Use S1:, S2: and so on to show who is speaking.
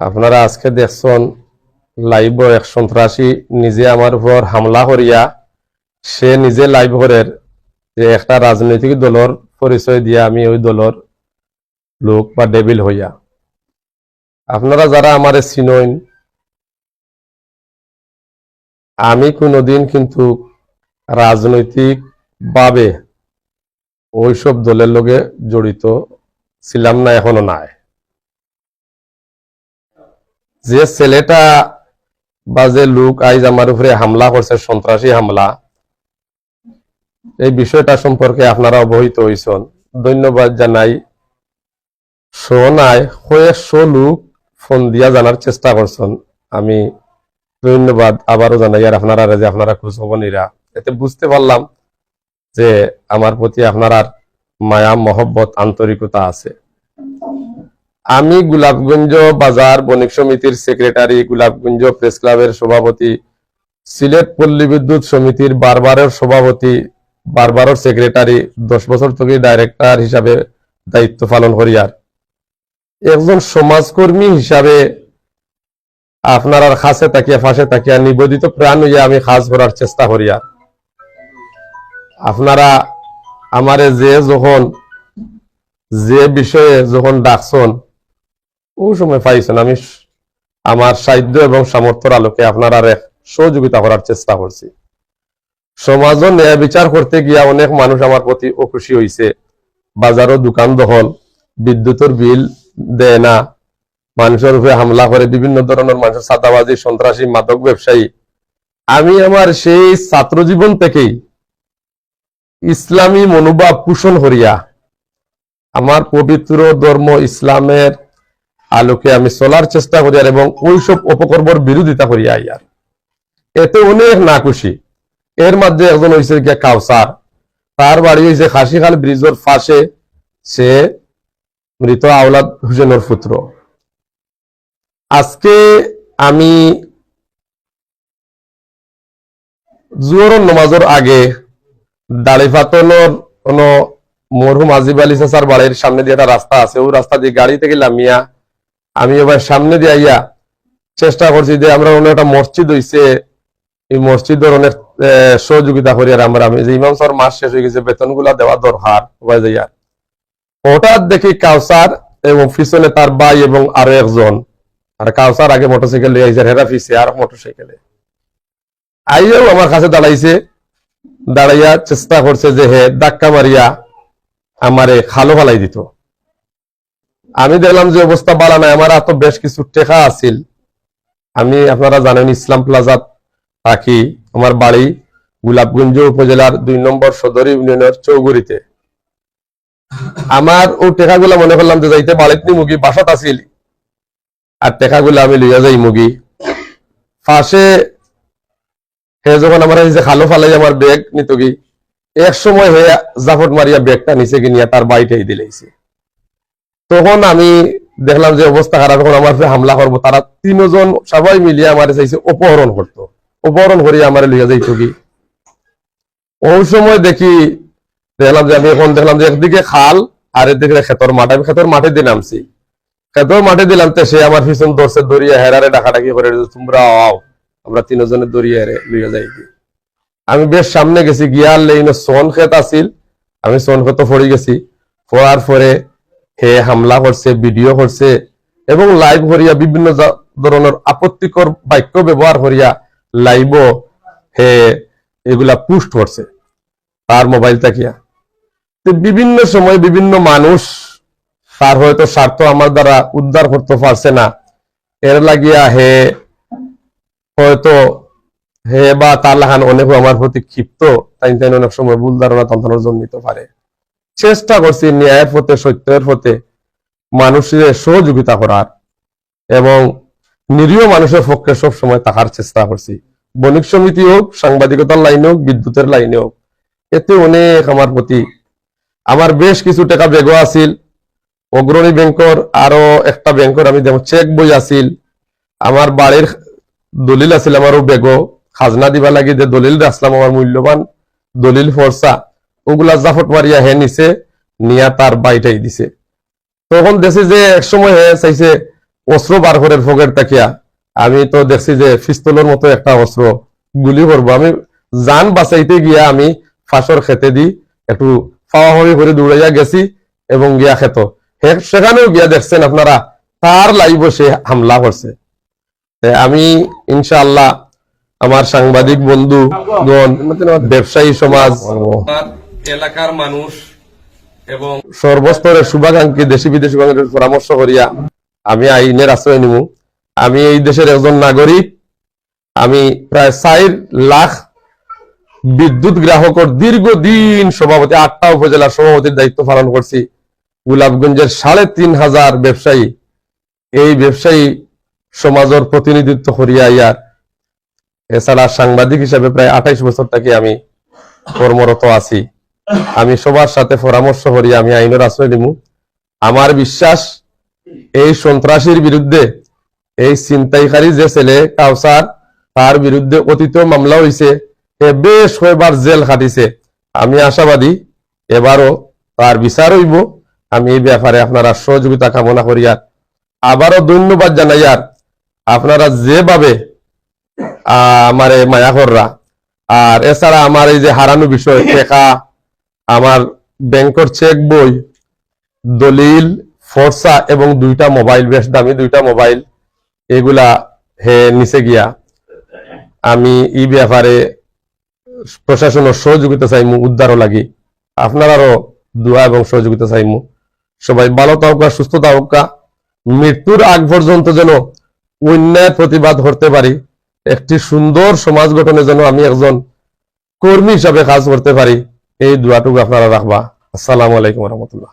S1: আপনারা আজকে দেখছেন লাইভ এক সন্ত্রাসী নিজে আমার উপর হামলা করিয়া সে নিজে লাইভ করের যে একটা রাজনৈতিক দলের পরিচয় দিয়া আমি ওই দলের লোক বা ডেভিল হইয়া। আপনারা যারা আমারে চিনইন, আমি কোনোদিন কিন্তু রাজনৈতিক ভাবে ওইসব দলের লগে জড়িত ছিলাম না, এখনো নাই। যে ছেলেটা বা যে লোক আইজ আমার উপরে হামলা করছে, সন্ত্রাসী হামলা, এই বিষয়টা সম্পর্কে আপনারা অবহিত হইছেন, ধন্যবাদ জানাই। শো নাই কয়েকশো লোক ফোন দিয়া জানার চেষ্টা করছেন, আমি ধন্যবাদ আবারও জানাই। আর আপনারা যে আপনারা খোঁজ খবর নিরা, এতে বুঝতে পারলাম যে আমার প্রতি আপনার মায়া মহব্বত আন্তরিকতা আছে। আমি গোলাপগঞ্জ বাজার বণিক সমিতির সেক্রেটারি, গোলাপগঞ্জ প্রেস ক্লাবের সভাপতি, সিলেট পল্লী বিদ্যুৎ সমিতির বারবারের সভাপতি, বারবারের সেক্রেটারি, 10 বছর থেকে ডাইরেক্টর হিসাবে দায়িত্ব পালন করি। আর একজন সমাজকর্মী হিসাবে আপনার কাছে তাকিয়া ফাঁসে তাকিয়া নিবেদিত প্রাণ হইয়া আমি কাজ করার চেষ্টা করি। আর আপনারা আমারে যে বিষয়ে যখন ডাকছেন ওই সময় পাইছেন, আমি আমার সাহিত্য এবং সামর্থ্যের আলোকে আপনারা সহযোগিতা করার চেষ্টা করছি। সমাজও ন্যায় বিচার করতে গিয়া অনেক মানুষ আমার প্রতি অখুশি হইছে। বাজারও দোকান দখল, বিদ্যুতের বিল দেয় না, মানুষের উপরে হামলা করে, বিভিন্ন ধরনের মানুষের ছাতাবাজি, সন্ত্রাসী, মাদক ব্যবসায়ী। আমি আমার সেই ছাত্র জীবন থেকেই ইসলামী মনোভাব পোষণ করিয়া আমার পবিত্র ধর্ম ইসলামের আলোকে আমি চলার চেষ্টা করি এবং ওইসব অপকর্মর বিরোধিতা করি। আর এতে অনেক না খুশি। এর মধ্যে একজন হয়েছে গিয়া কাউসার, তার বাড়ি হয়েছে খাসিখাল ব্রিজের পাশে, সে মৃত আওলাদ হুসেনের পুত্র। আজকে আমি জোহরের নামাজের আগে দাড়িপাতনের কোন মরহুম আজিব আলী চাচার বাড়ির সামনে দিয়ে একটা রাস্তা আছে, ওই রাস্তা দিয়ে গাড়ি থেকে নামিয়া আমি এবার সামনে দিয়ে আইয়া চেষ্টা করছি যে আমরা অনেক একটা মসজিদ হইছে, এই মসজিদের অনেক সহযোগিতা করি। আর আমি যে ইমাম স্যার মাস শেষ হয়ে গেছে, বেতন গুলা দেওয়া দরকার সবাই যাইয়া। হঠাৎ দেখি কাউসার এবং পিছনে তার ভাই এবং আরো একজন, আর কাউসার আগে মোটরসাইকেল নিয়ে আইসে, হেরা পিছে আর মোটরসাইকেলে আইয়াও আমার কাছে দাঁড়াইছে। দাঁড়াইয়া চেষ্টা করছে যে হে ধাক্কা মারিয়া আমারে খালো ফালাই দিত। আমি দেখলাম যে অবস্থা বালা নাই, আমার এত বেশ কিছু টেকা আছিল। আমি আপনারা জানেন ইসলাম প্লাজাত থাকি, আমার বাড়ি গোলাপগঞ্জ উপজেলার 2 নম্বর সদর ইউনিয়নের চৌগুড়িতে। আমার ও টেকাগুলা মনে করলাম যে যাইতে বাড়িতে নি মুগি বাসাত আছিল, আর টেকাগুলা আমি লইয়া যাই মুগি পাশে। হে যখন আমার খালো ফালাই আমার ব্যাগ নিত গি, এক সময় হে জাফট মারিয়া ব্যাগটা নিচে গিনিয়া তার বাড়িটাই দিলাইছে। তখন আমি দেখলাম যে অবস্থা খারাপ, যখন আমার হামলা করবো, তারা 3 জন সবাই মিলিয়ে আমার চাইছে অপহরণ করতো, অপহরণ করিয়া আমার লইয়া যাইত গি। ওই সময় দেখলাম যে আমি এখন দেখলাম যে একদিকে খাল আর একদিকে ক্ষেতর মাঠ। আমি ক্ষেতর মাঠে দিয়ে নামছি, ক্ষেতর মাঠে দিলাম, তো সে আমার পিছন ধরছে, দরিয়া হেরারে ডাকাডাকি করে, তোমরা আও, আমরা 3 জনের দরিয়া হেরে লইয়া যাই। আমি বেশ সামনে গেছি, গিয়ার লেইন সোন ক্ষেত আছিল, আমি সোন ক্ষেত পড়ে গেছি। পড়ার পরে হে হামলা করছে, ভিডিও করছে এবং লাইভ করিয়া বিভিন্ন ধরনের আপত্তিকর বাক্য ব্যবহার করিয়া লাইভ হে এগুলা পোস্ট করছে তার মোবাইল থাকিয়া। বিভিন্ন সময় বিভিন্ন মানুষ তার হয়তো স্বার্থ আমার দ্বারা উদ্ধার করতে পারছে না, এর লাগিয়া হে হয়তো হে বা তার লাগান অনেক আমার প্রতি ক্ষিপ্ত, তাই অনেক সময় ভুল ধারণা তন্ত্রের জন্য নিতে পারে। চেষ্টা করছি ন্যায়ের পথে, সত্যের পথে মানুষের সহযোগিতা করার এবং নিরীহ মানুষের পক্ষে সব সময় থাকার চেষ্টা করছি। বণিক সমিতি হোক, সাংবাদিকতার লাইনে হোক, বিদ্যুতের লাইনে হোক, এতে অনেক আমার প্রতি আমার বেশ কিছু টাকা বেগও আছিল। অগ্রণী ব্যাংকর আরো একটা ব্যাংকর আমি যেমন চেক বই আছিল, আমার বাড়ির দলিল আছিল, আমারও বেগও খাজনা দিবা লাগে যে দলিল রাখলাম, আমার মূল্যবান দলিল ফর্সা, ওগুলা জাফট মারিয়া হে নিছে, নিয়া তার বাইটাই দিছে। তখন দেখছি যে এক সময় হে চাইছে অস্ত্র বার করে পকেট তাকিয়া আমি তো দেখছি যে পিস্তলের মতো একটা অস্ত্র গুলি করবো, আমি জান বাঁচাইতে গিয়া আমি ফাঁসর খেতে দি একটু ফাওয়াফাওয়ি করে দৌড়াইয়া গেছি এবং গিয়া খেত সেখানেও গিয়া দেখছেন আপনারা তার লাইভে সে হামলা করছে। আমি ইনশাআল্লাহ আমার সাংবাদিক বন্ধু ব্যবসায়ী সমাজ এলাকার মানুষ এবং সর্বস্তরের শুভাকাঙ্ক্ষী দেশি বিদেশি মানুষের পরামর্শ করিয়া আমি আইনের আশ্রয় নিব। আমি এই দেশের একজন নাগরিক, আমি প্রায় 4 লাখ বিদ্যুৎ গ্রাহকের দীর্ঘদিন সভাপতি, 8টা উপজেলার সভাপতির দায়িত্ব পালন করছি। গোলাপগঞ্জের 3,500 ব্যবসায়ী, এই ব্যবসায়ী সমাজের প্রতিনিধিত্ব করিয়া ইয়ার এছাড়া সাংবাদিক হিসেবে প্রায় 28 বছর থেকে আমি কর্মরত আছি। আমি সবার সাথে পরামর্শ করি আমি আইনের আশ্রয় নিব। আমার বিশ্বাস এই সন্ত্রাসীর বিরুদ্ধে, এই ছিনতাইকারী যে ছেলে কাউসার, তার বিরুদ্ধে অতীত মামলা হয়েছে, বেশ কয়েকবার জেল খাটিছে। আমি আশাবাদী এবারও তার বিচার হইব। আমি এই ব্যাপারে আপনারা সহযোগিতা কামনা করিয়া আবারও ধন্যবাদ জানাইয়ার আপনারা যেভাবে আমারে মায়া কররা। আর এছাড়া আমার এই যে হারানো বিষয় টাকা, আমার ব্যাংকের চেক বই, দলিল, ফর্সা এবং 2টা মোবাইল, বেশ দামি 2টা মোবাইল, এগুলা হে নিচে গিয়া আমি এই ব্যাপারে প্রশাসনের সহযোগিতা চাইমু, উদ্ধারও লাগি আপনারারও দোয়া এবং সহযোগিতা চাইমু। সবাই ভালো থাকুকা, সুস্থ থাকুকা, মৃত্যুর আগ পর্যন্ত যেন অন্যায় প্রতিবাদ করতে পারি, একটি সুন্দর সমাজ গঠনের জন্য আমি একজন কর্মী হিসাবে কাজ করতে পারি, এই দোয়াটুকু আপনারা রাখবা। আসসালামু আলাইকুম রহমতুল্লাহ।